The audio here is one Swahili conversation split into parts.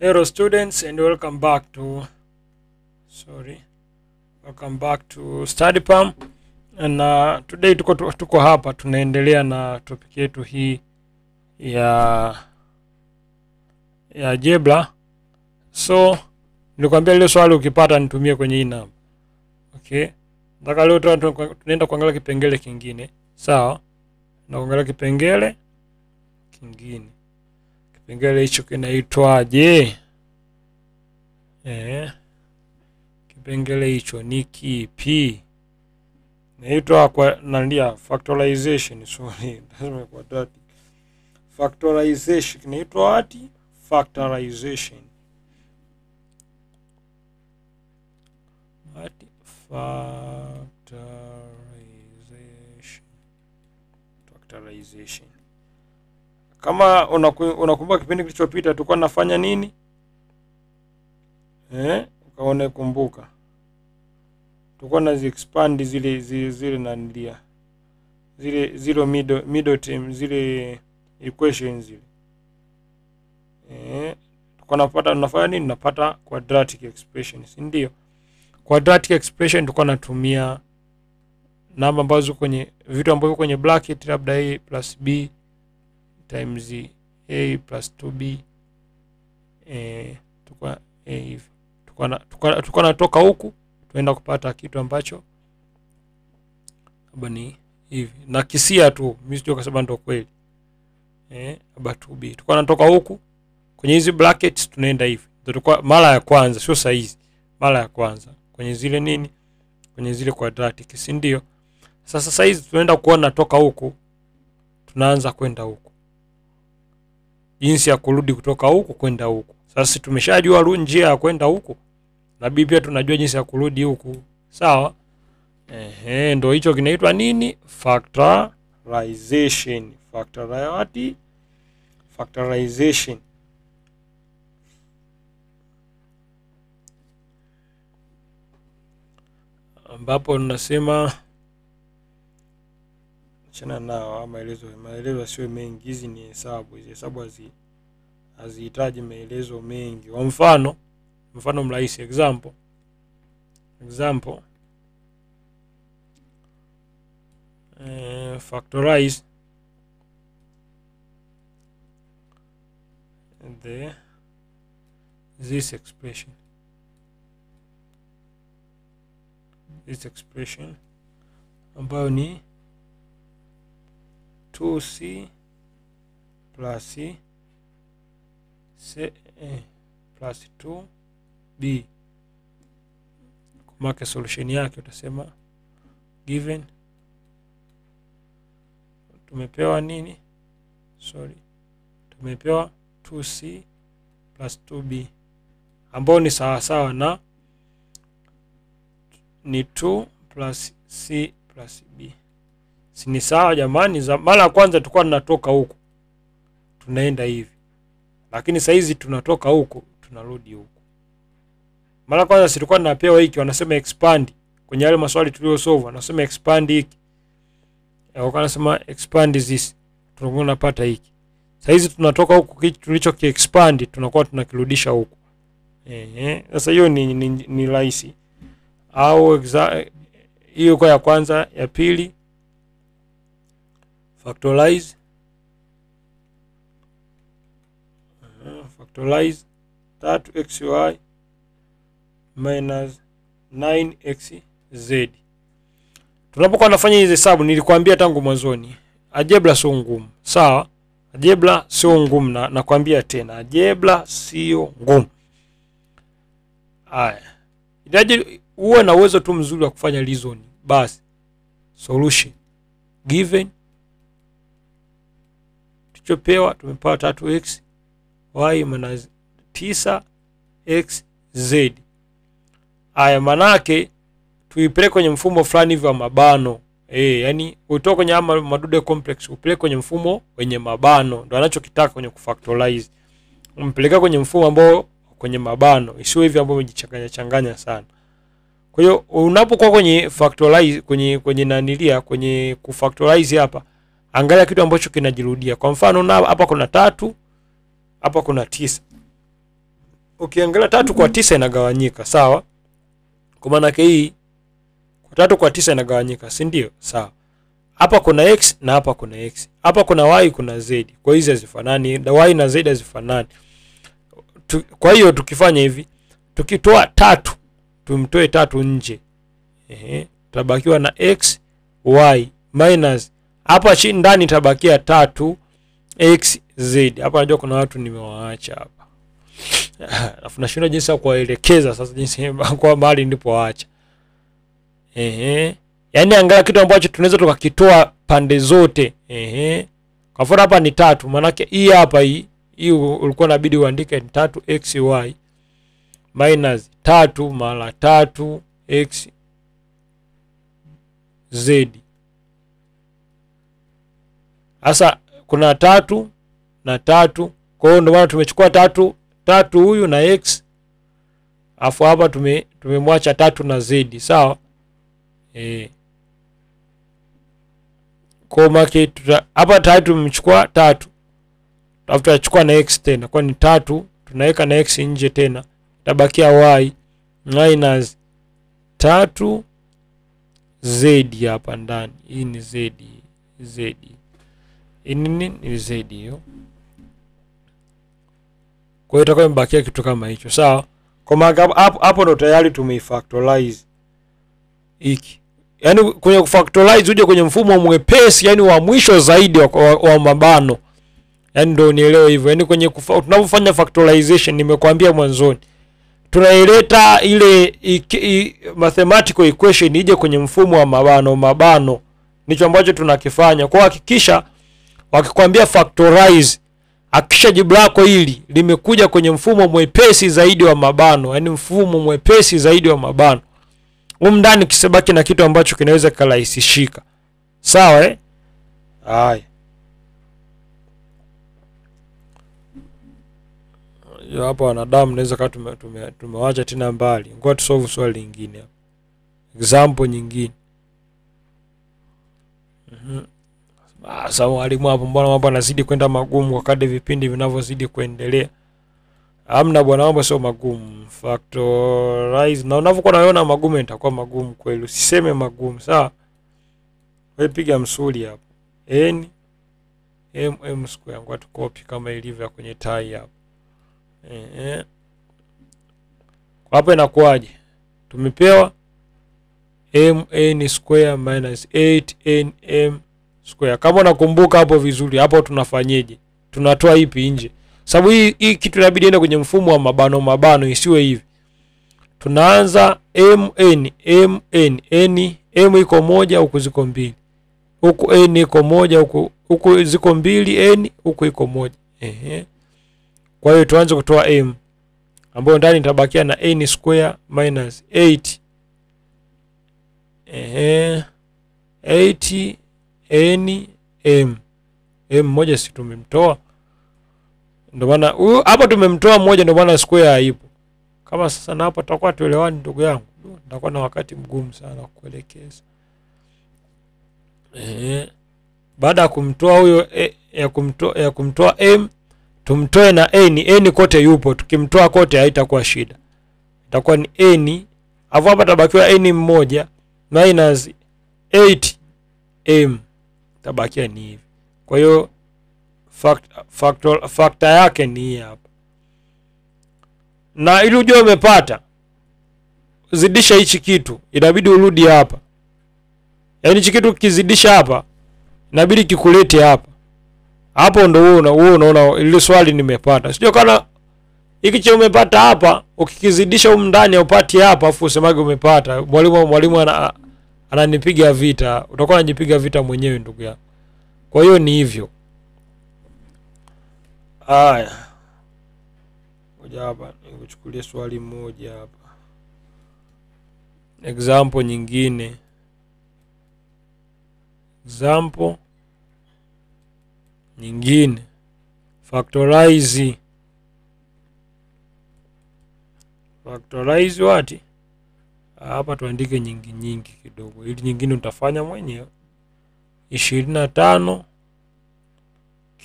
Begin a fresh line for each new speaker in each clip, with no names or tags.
Hello students and welcome back to Study Palm. And today tuko hapa tunaendelea na topic yetu hii ya algebra. So nilikwambia ile swali ukipata nitumie kwenye hii namba. Okay? Nataka leo tunaenda kuangalia kipengele kingine. Sawa? Na kuangalia kipengele kingine. Kipengele hicho kinaitwaje? Kipengele hicho ni kipi? Inaitwa kwa nandia factorization. Sorry, lazima kwa dati. Factorization kinaitwa ati factorization. Ati factorization. Kama unakumbuka kipindi kilichopita tulikuwa nafanya nini? Ukaone kumbuka. Tulikuwa na expand zile nandia. Zile middle term, zile equations zile. Tulikuwa tunafanya nini? Tunapata quadratic expressions, ndio. Quadratic expression tulikuwa natumia namba ambazo kwenye vitu ambavyo kwenye bracket, labda a plus b times a plus 2b. Tulikuwa natoka huku tuenda kupata kitu ambacho labda ni hivi. Na kisia tu, mimi sio kwa sababu ndo kweli. Labda 2b. Tulikuwa natoka huku kwenye hizi brackets tunaenda hivi. Ndio tulikuwa mara ya kwanza, sio saa hizi. Mara ya kwanza kwenye zile nini? Kwenye zile quadratic, si ndio? Sasa hizi tunaenda kuona toka huku tunaanza kwenda huku. Jinsi ya kurudi kutoka huku kwenda huku. Sasa tumeshajua njia ya kwenda huku. Na pia tunajua jinsi ya kurudi huku. Sawa? Ndio hicho kinaitwa nini? Factorization. Factorization. Ambapo tunasema chana nao maelezo sio mengi. Hizi ni hesabu. Hizi hesabu hazihitaji maelezo mengi. Kwa mfano mrahisi, example factorize this expression ambayo ni 2c plus plus 2b. Kumake solution yake utasema given tumepewa nini? Tumepewa 2c plus 2b ambao ni sawa na ni 2 plus c plus b. Si ni sawa jamani? Mara ya kwanza tulikuwa tunatoka huku tunaenda hivi. Lakini saa hizi tunatoka huku tunarudi huku. Mara kwanza tulikuwa tunapewa hiki, wanasema expand. Kwenye yale maswali tuliosolve wanasema expand hiki. Wanasema expand this. Tunakuwa tunapata hiki. Saa hizi tunatoka huku, kitu tulicho expand tunakuwa tunakirudisha huku. Sasa hiyo ni rahisi. Au hiyo kwa ya kwanza, ya pili factorize 3xy minus 9xz. Tunapokuwa nafanya hizi hesabu nilikwambia tangu mwanzoni, algebra sio ngumu. Sawa? Algebra sio ngumu, na nakwambia tena, algebra sio ngumu. Haya. Idaje uwe na uwezo tu mzuri wa kufanya reasoning. Basi solution given tumepewa 3x y minus 9xz. Haya, manake tuipeleke kwenye mfumo fulani hivi wa mabano. Yani utoke kwenye madude complex upeleke kwenye mfumo wenye mabano. Ndio anachokitaka kwenye kufactorize. Umpeleka kwenye mfumo ambao kwenye mabano, isiwe hivi ambao umejichanganya sana. Kwa hiyo unapokuwa kwenye factorize kwenye nanilia kwenye kufactorize hapa, angalia kitu ambacho kinajirudia. Kwa mfano hapa kuna 3, hapa kuna 9. ukiangalia 3 kwa 9 inagawanyika, sawa? Kwa maana hii kwa 3 kwa 9 inagawanyika, si ndio? Sawa. Hapa kuna x na hapa kuna x. Hapa kuna y, kuna z. Kwa hizo hazifanani, y na z hazifanani. Kwa hiyo tukifanya hivi, tukitoa 3, tumtoe 3 nje. Tabakiwa na x, y minus hapa chini ndani tabakia 3 x z. Hapa najua kuna watu nimewaacha hapa. Alafu nashindwa jinsi ya kuwaelekeza sasa jinsi kwa mahali ndipo waacha. Yaani angalia kitu ambacho tunaweza tukakitoa pande zote. Kwa mfano hapa ni 3, maana yake hii hapa hii ulikuwa inabidi uandike 3xy minus 3 mara 3x z. Sasa kuna 3 na 3, kwa hiyo ndio maana tumechukua 3 huyu na x, afu hapa tumemwacha 3 na z, sawa? Kwa maana hapa tayari tumechukua 3, alafu tutachukua na x tena, kwa ni 3 tunaweka na x nje tena, tabakia y minus 3 z hapa ndani. Hii ni z. Hii ni z hiyo. Kwa hiyo itakuwa imebakia kitu kama hicho, sawa? Kwa maana hapo ndo tayari tumeifactorize hiki. Yaani kwenye kufactorize uje kwenye mfumo mwepesi, yani wa mwisho zaidi wa mabano. Yaani ndio unielewe hivyo. Yaani kwenye tunapofanya factorization, nimekuambia mwanzoni, tunaileta ile mathematical equation ije kwenye mfumo wa mabano. Nicho ambacho tunakifanya. Kwa hakikisha wakikwambia factorize, hakikisha jibu lako hili limekuja kwenye mfumo mwepesi zaidi wa mabano, yani mfumo mwepesi zaidi wa mabano. Ndani kisibaki na kitu ambacho kinaweza kurahisishika. Sawa Haya. Yo hapa wanadamu naweza kama tumewacha tena mbali. Ngoja tusolve swali lingine hapa. Example nyingine. Sasa walimu hapo mbona mambo yanazidi kwenda magumu kwa kadri vipindi vinavyozidi kuendelea. Hamna bwana, mambo sio magumu. Factorize. Na unavyokuwa unaona magumu itakuwa magumu kweli. Usiseme magumu, sawa? Wewe piga msuli hapo. N m square ngoja tukopi kama ilivyo kwenye tai hapo. Kwa hapa inakuaje? Tumepewa mn square minus 8nm square. Kama unakumbuka hapo vizuri, hapo tunafanyeje? Tunatoa ipi nje? Sababu hii kitu inabidi ende kwenye mfumo wa mabano isiwe hivi. Tunaanza mn m iko moja, huku ziko mbili. Huku n iko moja, huku ziko mbili, n huku iko moja. Kwa hiyo tuanze kutoa m, ambayo ndani itabakia na n square minus 8 8 n m moja si tumemtoa, ndio maana huyu hapa tumemtoa moja, ndio maana square haipo. Kama sasa na hapa tutakuwa tuelewani ndugu yangu, nitakuwa na wakati mgumu sana kuelekeza. Baada ya kumtoa huyo ya kumtoa m, tumtoe na n kote yupo. Tukimtoa kote haitakuwa shida, itakuwa ni n, hapo hapa tabakiwa n mmoja minus 8m, tabakia ni hivi. Kwa hiyo factor yake ni hii hapa. Na ili ujue umepata, zidisha hichi kitu, inabidi urudi hapa. Yaani hichi kitu kizidisha hapa, inabidi kikulete hapa. Hapo ndo wewe unaona ile swali nimepata. Sio kana hiki cha umepata hapa, ukikizidisha huko ndani upati hapa afu usemage umepata. Mwalimu ananipiga vita. Utakuwa unajipiga vita mwenyewe ndugu yangu. Kwa hiyo ni hivyo. Haya. Ngoja hapa nikuchukulie swali moja hapa. Example nyingine. Example nyingine. Factorize. Factorize what? Hapa tuandike nyingi kidogo. Ili nyingine utafanya mwenyewe. 25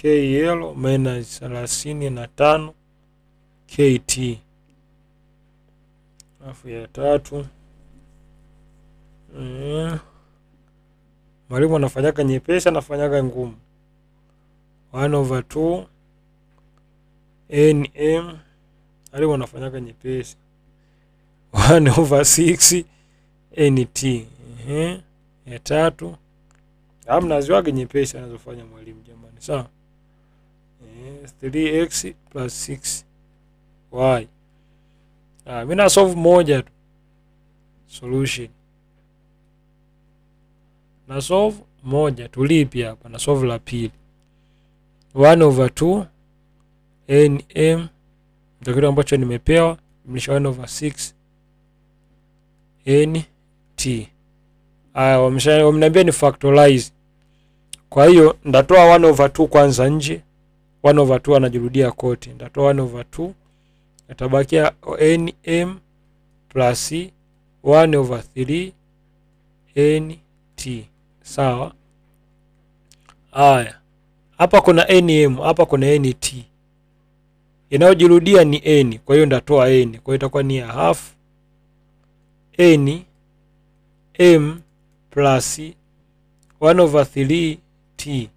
KL minus 35 KT. alafu ya 3. Mwalimu anafanyaga nyepesi, anafanyaga ngumu. 1/2 nm, mwalimu anafanyaga nyepesi. 1/6 nt. Ya 3. Hamna ziwage nyepesi anazofanya mwalimu jamani, sawa? 3x plus 6y. Mimi na solve moja tu. Solution. Na solve moja tulipi hapa, na solve la pili. 1/2 nm ndio kitu ambacho nimepewa, jumlisha 1/6 nt. Wameniambia ni factorize. Kwa hiyo ndatoa 1/2 kwanza nje. 1/2 anajirudia kote. Ndatoa 1/2, atabakia nm plus 1/3 nt. Sawa? Haya. Hapa kuna nm, hapa kuna nt. Inayojirudia ni n, kwa hiyo ndatoa n. Kwa hiyo itakuwa ni half n m plus 1/3 t.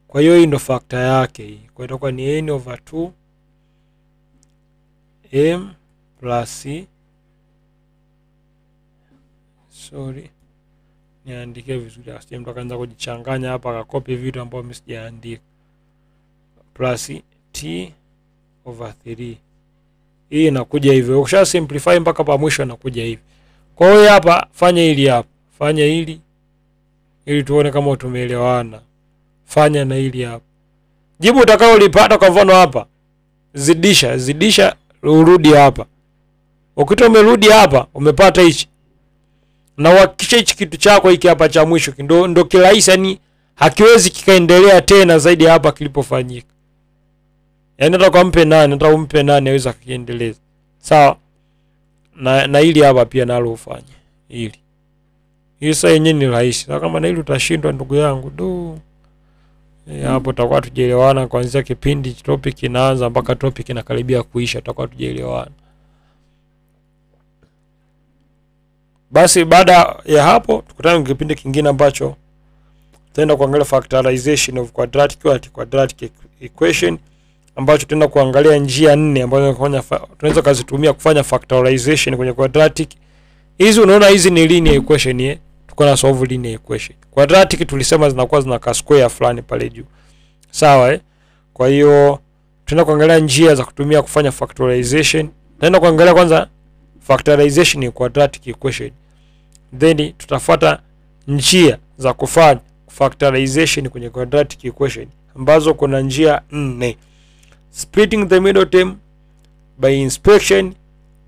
Kwa hiyo hii ndo factor yake hii. Kwa hiyo itakuwa ni n/2 m plus, niandike vizuri asije mtu akaanza kujichanganya hapa akakopi vitu ambavyo mimi sijaandika. Plus t/3. Hii inakuja hivyo. Ukisha simplify mpaka pa mwisho inakuja hivi. Kwa hiyo hapa fanya hili hapa. Fanya hili ili tuone kama tumeelewana. Fanya na hili hapa. Jibu utakaolipata kwa mfano hapa, zidisha urudi hapa. Ukitoa umerudi hapa umepata hichi. Na uhakikisha hichi kitu chako hiki hapa cha mwisho ndo kirahisi, yani hakiwezi kikaendelea tena zaidi hapa kilipofanyika. Yaani nataka umpe 8, nataka umpe 8 aweza kuendeleza. Sawa? Na hili hapa pia nalo ufanye. Hili sasa yenyewe ni rahisi. Sasa kama na hili utashindwa ndugu yangu, hapo tutakuwa tujielewana kuanzia kipindi topic inaanza mpaka topic inakaribia kuisha, tutakuwa tujielewana. Basi baada ya hapo tukutane kwa kipindi kingine ambacho tutaenda kuangalia factorization of quadratic equation, ambacho tutaenda kuangalia njia 4 ambazo tunaweza kuzitumia kufanya factorization kwenye quadratic. Hizi unaona hizi ni linear equation tuko na solve linear equation. Quadratic tulisema zinakuwa zina square fulani pale juu. Sawa Kwa hiyo tutaenda kuangalia njia za kutumia kufanya factorization. Tutaenda kuangalia kwanza factorization ya quadratic equation. Then tutafuata njia za kufanya factorization kwenye quadratic equation ambazo kuna njia 4. Splitting the middle term, by inspection,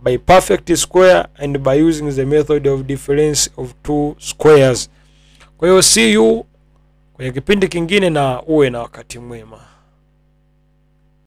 by perfect square, and by using the method of difference of two squares. Kwa hiyo see you kwenye kipindi kingine na uwe na wakati mwema.